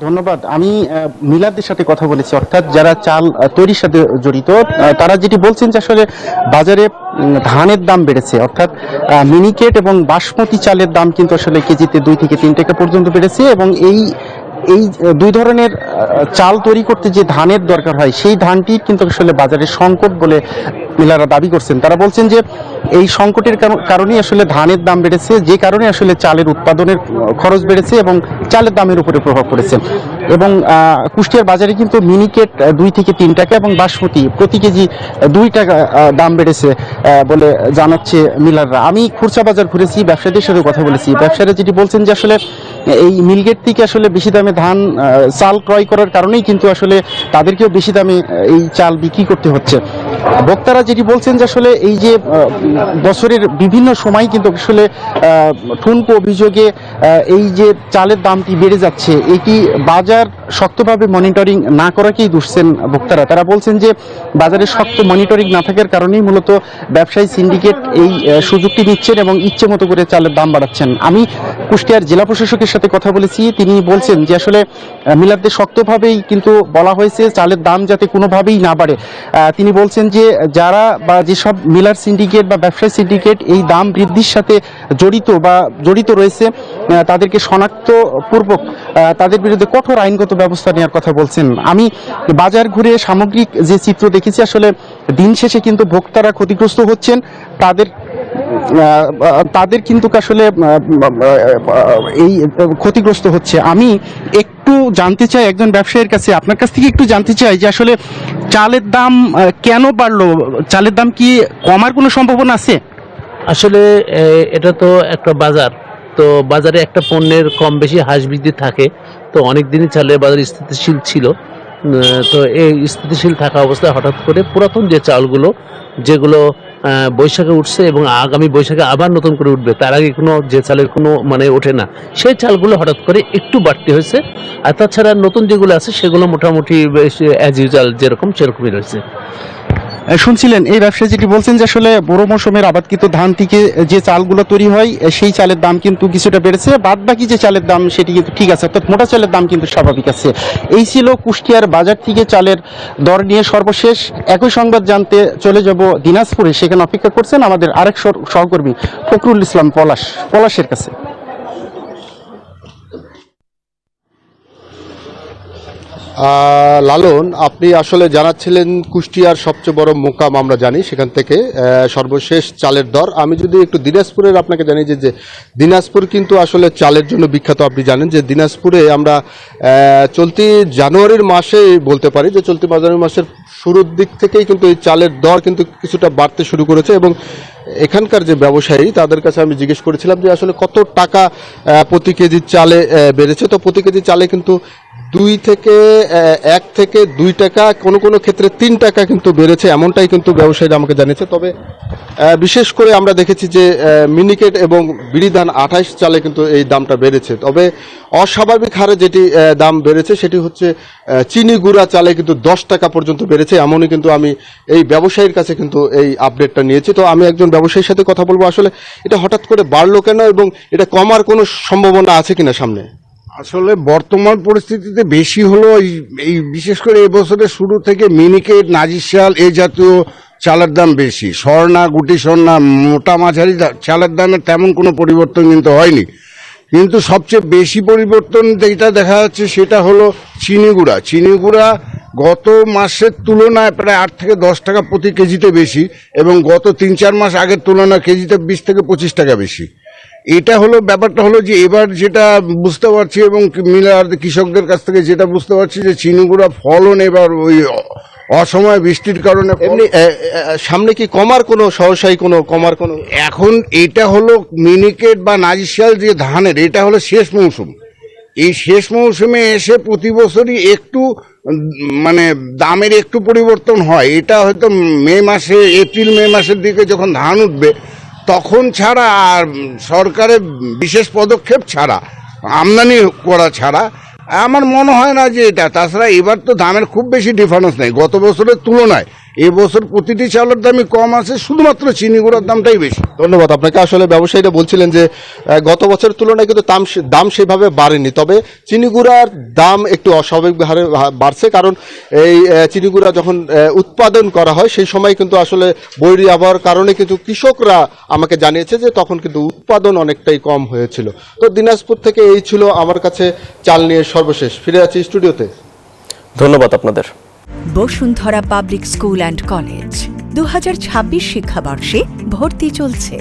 ধন্যবাদ। আমি মিলাদের সাথে কথা বলেছি, অর্থাৎ যারা চাল তৈরির সাথে জড়িত। তারা যেটি বলছেন যে আসলে বাজারে ধানের দাম বেড়েছে, অর্থাৎ মিনিকেট এবং বাসমতি চালের দাম কিন্তু আসলে কেজিতে 2 থেকে 3 টাকা পর্যন্ত বেড়েছে, এবং এই এই দুই ধরনের চাল তৈরি করতে যে ধানের দরকার হয় সেই ধানটি কিন্তু আসলে বাজারে সংকট বলে মিলাররা দাবি করছেন। তারা বলছেন যে এই সংকটের কারণেই আসলে ধানের দাম বেড়েছে, যে কারণে আসলে চালের উৎপাদনের খরচ বেড়েছে এবং চালের দামের উপরে প্রভাব পড়েছে। এবং কুষ্টিয়ার বাজারে কিন্তু মিনিকেট 2 থেকে 3 টাকা এবং বাসমতি প্রতি কেজি 2 টাকা দাম বেড়েছে বলে জানাচ্ছে মিলাররা। আমি খুচরা বাজার ঘুরেছি, ব্যবসায়ীদের সাথে কথা বলেছি। ব্যবসায়ীরা যেটি বলছেন যে আসলে এই মিলগেট থেকে আসলে বেশি দামে ধান চাল ক্রয় করার কারণেই কিন্তু আসলে তাদেরকেও বেশি দামে এই চাল বিক্রি করতে হচ্ছে। বক্তারা যেটি বলছেন যে আসলে এই যে বছরের বিভিন্ন সময় কিন্তু আসলে ঠুনকো অভিযোগে এই যে চালের দামটি বেড়ে যাচ্ছে, এটি বাজার শক্তভাবে মনিটরিং না করাকেই দুষছেন বক্তারা। তারা বলছেন যে বাজারে শক্ত মনিটরিং না থাকার কারণেই মূলত ব্যবসায়ী সিন্ডিকেট এই সুযোগটি নিচ্ছেন এবং ইচ্ছে মতো করে চালের দাম বাড়াচ্ছেন। আমি কুষ্টিয়ার জেলা প্রশাসকের সাথে কথা বলেছি, তিনি বলছেন যে আসলে মিলারদের শক্তভাবেই কিন্তু বলা হয়েছে চালের দাম যাতে কোনোভাবেই না বাড়ে। তিনি বলছেন যে যারা বা যেসব মিলার সিন্ডিকেট বা ব্যবসায়ী সিন্ডিকেট এই দাম বৃদ্ধির সাথে জড়িত রয়েছে, তাদেরকে শনাক্তপূর্বক তাদের বিরুদ্ধে কঠোর আইনগত ব্যবস্থা নেওয়ার কথা বলছেন। আমি বাজার ঘুরে সামগ্রিক যে চিত্র দেখেছি, আসলে দিন শেষে কিন্তু ভোক্তারা ক্ষতিগ্রস্ত হচ্ছেন। তাদের তাদের কিন্তু আসলে এই ক্ষতিগ্রস্ত হচ্ছে। আমি একটু জানতে চাই একজন ব্যবসায়ীর কাছে, আপনার কাছ থেকে একটু জানতে চাই যে আসলে চালের দাম কেন বাড়লো? চালের দাম কি কমার কোনো সম্ভাবনা আছে? আসলে এটা তো একটা বাজার, তো বাজারে একটা পণ্যের কম বেশি হ্রাস বৃদ্ধি থাকে। তো অনেক দিনই চালের বাজার স্থিতিশীল ছিল। তো এই স্থিতিশীল থাকা অবস্থায় হঠাৎ করে পুরাতন যে চালগুলো, যেগুলো বৈশাখে উঠছে এবং আগামী বৈশাখে আবার নতুন করে উঠবে, তার আগে কোনো যে চালের কোনো মানে ওঠে না, সেই চালগুলো হঠাৎ করে একটু বাড়তি হয়েছে। আর তাছাড়া নতুন যেগুলো আছে সেগুলো মোটামুটি বেশ অ্যাজ ইউজুয়াল যেরকম সেরকমই রয়েছে। শুনছিলেন এই ব্যবসায়ী যেটি বলছেন যে আসলে বড় মৌসুমের আবাদকৃত ধান থেকে যে চালগুলো তৈরি হয় সেই চালের দাম কিন্তু কিছুটা বেড়েছে, বাদ বাকি যে চালের দাম সেটি কিন্তু ঠিক আছে, অর্থাৎ মোটা চালের দাম কিন্তু স্বাভাবিক আছে। এই ছিল কুষ্টিয়ার বাজার থেকে চালের দর নিয়ে সর্বশেষ। একই সংবাদ জানতে চলে যাব দিনাজপুরে, সেখানে অপেক্ষা করছেন আমাদের আরেক সহকর্মী ফখরুল ইসলাম পলাশের কাছে। লালন, আপনি আসলে জানাচ্ছিলেন কুষ্টিয়ার সবচেয়ে বড় মোকাম আমরা জানি, সেখান থেকে সর্বশেষ চালের দর। আমি যদি একটু দিনাজপুরের আপনাকে জানি যে দিনাজপুর কিন্তু আসলে চালের জন্য বিখ্যাত। আপনি জানেন যে দিনাজপুরে আমরা চলতি জানুয়ারির মাসে বলতে পারি যে চলতি জানুয়ারি মাসের শুরুর দিক থেকেই কিন্তু এই চালের দর কিন্তু কিছুটা বাড়তে শুরু করেছে। এবং এখানকার যে ব্যবসায়ী তাদের কাছে আমি জিজ্ঞেস করেছিলাম যে আসলে কত টাকা প্রতি কেজি চালে বেড়েছে। তো প্রতি কেজি চালে কিন্তু 1 থেকে 2 টাকা, কোনো কোনো ক্ষেত্রে 3 টাকা কিন্তু বেড়েছে, এমনটাই কিন্তু ব্যবসায়ীরা আমাকে জানিয়েছে। তবে বিশেষ করে আমরা দেখেছি যে মিনিকেট এবং বিড়ি ধান 28 চালে কিন্তু এই দামটা বেড়েছে। তবে অস্বাভাবিক হারে যেটি দাম বেড়েছে সেটি হচ্ছে চিনি গুঁড়া চালে কিন্তু 10 টাকা পর্যন্ত বেড়েছে, এমনই কিন্তু আমি এই ব্যবসায়ীর কাছে কিন্তু এই আপডেটটা নিয়েছি। তো আমি একজন ব্যবসায়ীর সাথে কথা বলবো, আসলে এটা হঠাৎ করে বাড়লো কেন এবং এটা কমার কোনো সম্ভাবনা আছে কিনা সামনে? আসলে বর্তমান পরিস্থিতিতে বেশি হলো এই বিশেষ করে এবছরের শুরু থেকে মিনিকেট, নাজিরশাল এই জাতীয় চালের দাম বেশি। স্বর্ণা, গুটি স্বর্ণা, মোটা মাঝারি চালের দামের তেমন কোনো পরিবর্তন কিন্তু হয়নি। কিন্তু সবচেয়ে বেশি পরিবর্তন যেটা দেখা যাচ্ছে সেটা হলো চিনিগুড়া। চিনিগুড়া গত মাসের তুলনায় প্রায় 8 থেকে 10 টাকা প্রতি কেজিতে বেশি, এবং গত 3-4 মাস আগের তুলনায় কেজিতে 20 থেকে 25 টাকা বেশি। এটা হলো ব্যাপারটা, হলো যে এবার যেটা বুঝতে পারছি এবং মিলার কৃষকদের কাছ থেকে যেটা বুঝতে পারছি যে চিনিগুড়া ফলন এবার ওই অসময়ে বৃষ্টির কারণে এমনি সামনে কি কমার কোনো সহসাই কমার কোনো? এখন এটা হলো মিনিকেট বা নাজিরশাল যে ধানের, এটা হলো শেষ মৌসুম। এই শেষ মৌসুমে এসে প্রতি বছরই একটু মানে দামের একটু পরিবর্তন হয়। এটা হয়তো এপ্রিল মে মাসের দিকে যখন ধান উঠবে তখন ছাড়া, আর সরকারের বিশেষ পদক্ষেপ ছাড়া, আমদানি করা ছাড়া আমার মনে হয় না যে এটা। তাছাড়া এবার তো দামের খুব বেশি ডিফারেন্স নেই গত বছরের তুলনায়। এবছর প্রতিটি চালের দামই কম আছে, শুধুমাত্র চিনি গুঁড়ার দামটাই বেশি। ধন্যবাদ আপনাকে। আসলে ব্যবসায়ীরা বলছিলেন যে গত বছরের তুলনায় কিন্তু দাম সেভাবে বাড়েনি, তবে চিনি গুঁড়ার দাম একটু অস্বাভাবিক হারে বাড়ছে, কারণ এই চিনি গুঁড়া যখন উৎপাদন করা হয় সেই সময় কিন্তু আসলে বৈরী আবহাওয়ার কারণে কিন্তু কৃষকরা আমাকে জানিয়েছে যে তখন কিন্তু উৎপাদন অনেকটাই কম হয়েছিল। তো দিনাজপুর থেকে এই ছিল আমার কাছে চাল নিয়ে সর্বশেষ। ফিরে আছি স্টুডিওতে। ধন্যবাদ আপনাদের। Bashundhara public school and college 2026 শিক্ষাবর্ষে ভর্তি চলছে।